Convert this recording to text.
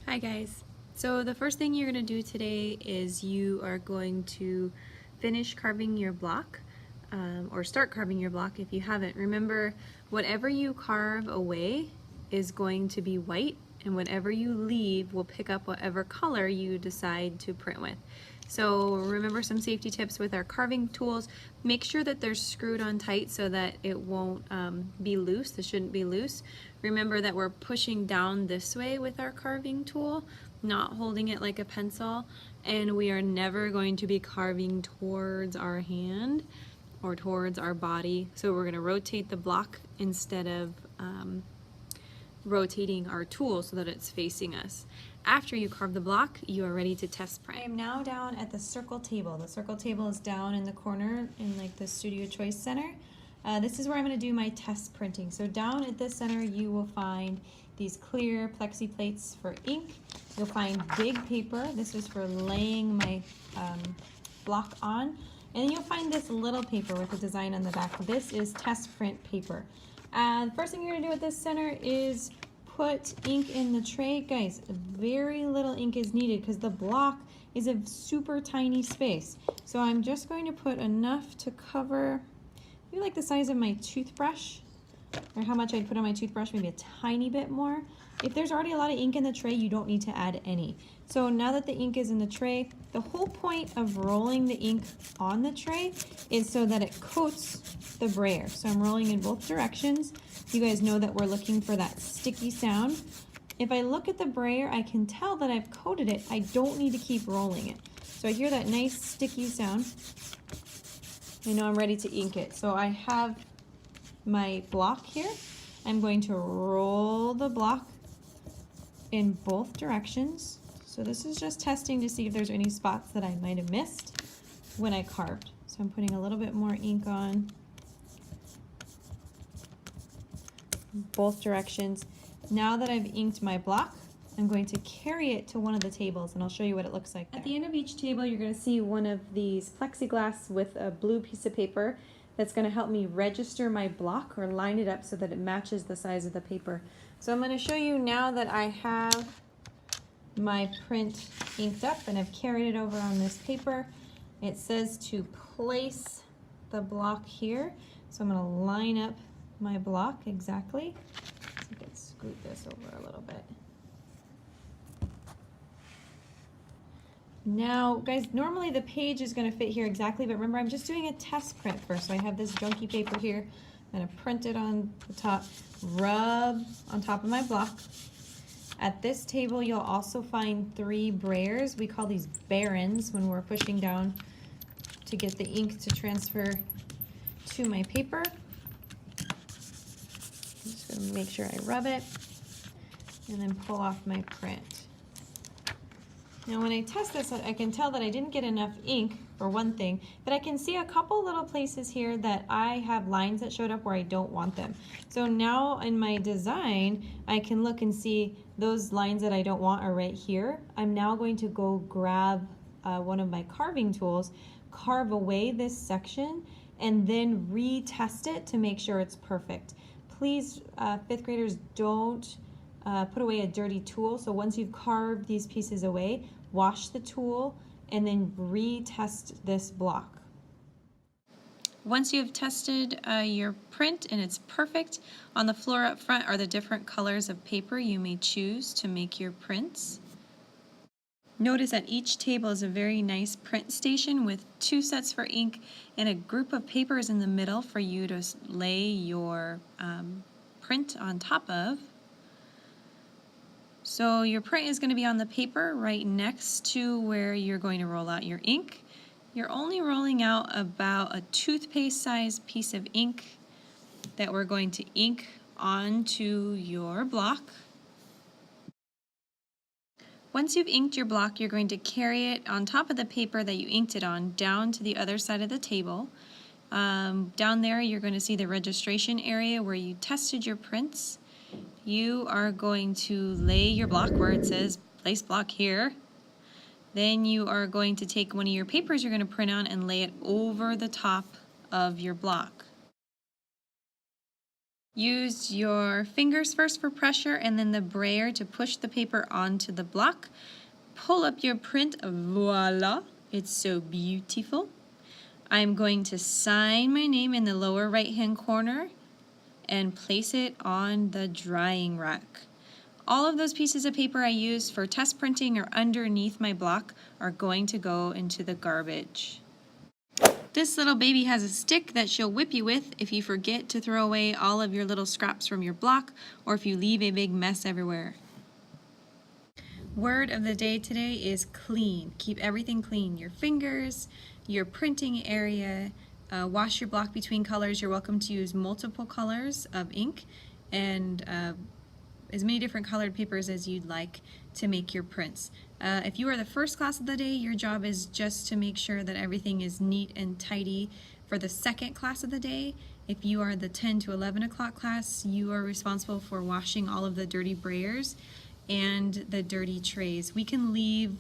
Hi guys. So the first thing you're going to do today is you are going to finish carving your block or start carving your block if you haven't. Remember, whatever you carve away is going to be white, and whatever you leave will pick up whatever color you decide to print with. So remember some safety tips with our carving tools. Make sure that they're screwed on tight so that it won't be loose. This shouldn't be loose. Remember that we're pushing down this way with our carving tool, not holding it like a pencil, and we are never going to be carving towards our hand or towards our body. So we're going to rotate the block instead of rotating our tool so that it's facing us. After you carve the block, you are ready to test print. I am now down at the circle table. The circle table is down in the corner in like the Studio Choice Center. This is where I'm going to do my test printing. So down at this center you will find these clear plexi plates for ink. You'll find big paper. This is for laying my block on. And you'll find this little paper with a design on the back. This is test print paper. The first thing you're going to do at this center is put ink in the tray. Guys, very little ink is needed because the block is a super tiny space. So I'm just going to put enough to cover, maybe like the size of my toothbrush, or how much I'd put on my toothbrush, maybe a tiny bit more. If there's already a lot of ink in the tray, you don't need to add any. So now that the ink is in the tray, the whole point of rolling the ink on the tray is so that it coats the brayer. So I'm rolling in both directions. You guys know that we're looking for that sticky sound. If I look at the brayer, I can tell that I've coated it. I don't need to keep rolling it. So I hear that nice sticky sound. I know I'm ready to ink it. So I have my block here. I'm going to roll the block in both directions. So this is just testing to see if there's any spots that I might have missed when I carved. So I'm putting a little bit more ink on both directions. Now that I've inked my block, I'm going to carry it to one of the tables, and I'll show you what it looks like there. At the end of each table, you're going to see one of these plexiglass with a blue piece of paper that's going to help me register my block or line it up so that it matches the size of the paper. So I'm going to show you now that I have my print inked up and I've carried it over on this paper. It says to place the block here. So I'm going to line up my block exactly. So I can scoot this over a little bit. Now, guys, normally the page is going to fit here exactly, but remember I'm just doing a test print first. So I have this junky paper here. I'm going to print it on the top, rub on top of my block. At this table, you'll also find 3 brayers. We call these barons when we're pushing down to get the ink to transfer to my paper. I'm just going to make sure I rub it and then pull off my print. Now when I test this, I can tell that I didn't get enough ink for one thing, but I can see a couple little places here that I have lines that showed up where I don't want them. So now in my design, I can look and see those lines that I don't want are right here. I'm now going to go grab one of my carving tools, carve away this section, and then retest it to make sure it's perfect. Please, 5th graders, don't put away a dirty tool. So once you've carved these pieces away, wash the tool and then retest this block. Once you've tested your print and it's perfect, on the floor up front are the different colors of paper you may choose to make your prints. Notice that each table is a very nice print station with 2 sets for ink and a group of papers in the middle for you to lay your print on top of. So your print is going to be on the paper right next to where you're going to roll out your ink. You're only rolling out about a toothpaste sized piece of ink that we're going to ink onto your block. Once you've inked your block, you're going to carry it on top of the paper that you inked it on down to the other side of the table. Down there you're going to see the registration area where you tested your prints. You are going to lay your block where it says place block here. Then you are going to take one of your papers you're going to print on and lay it over the top of your block. Use your fingers first for pressure and then the brayer to push the paper onto the block. Pull up your print, voila, it's so beautiful. I'm going to sign my name in the lower right-hand corner and place it on the drying rack. All of those pieces of paper I used for test printing or underneath my block are going to go into the garbage. This little baby has a stick that she'll whip you with if you forget to throw away all of your little scraps from your block or if you leave a big mess everywhere. Word of the day today is clean. Keep everything clean. Your fingers, your printing area, wash your block between colors. You're welcome to use multiple colors of ink and as many different colored papers as you'd like to make your prints. If you are the first class of the day, your job is just to make sure that everything is neat and tidy for the second class of the day. If you are the 10 to 11 o'clock class, you are responsible for washing all of the dirty brayers and the dirty trays. We can leave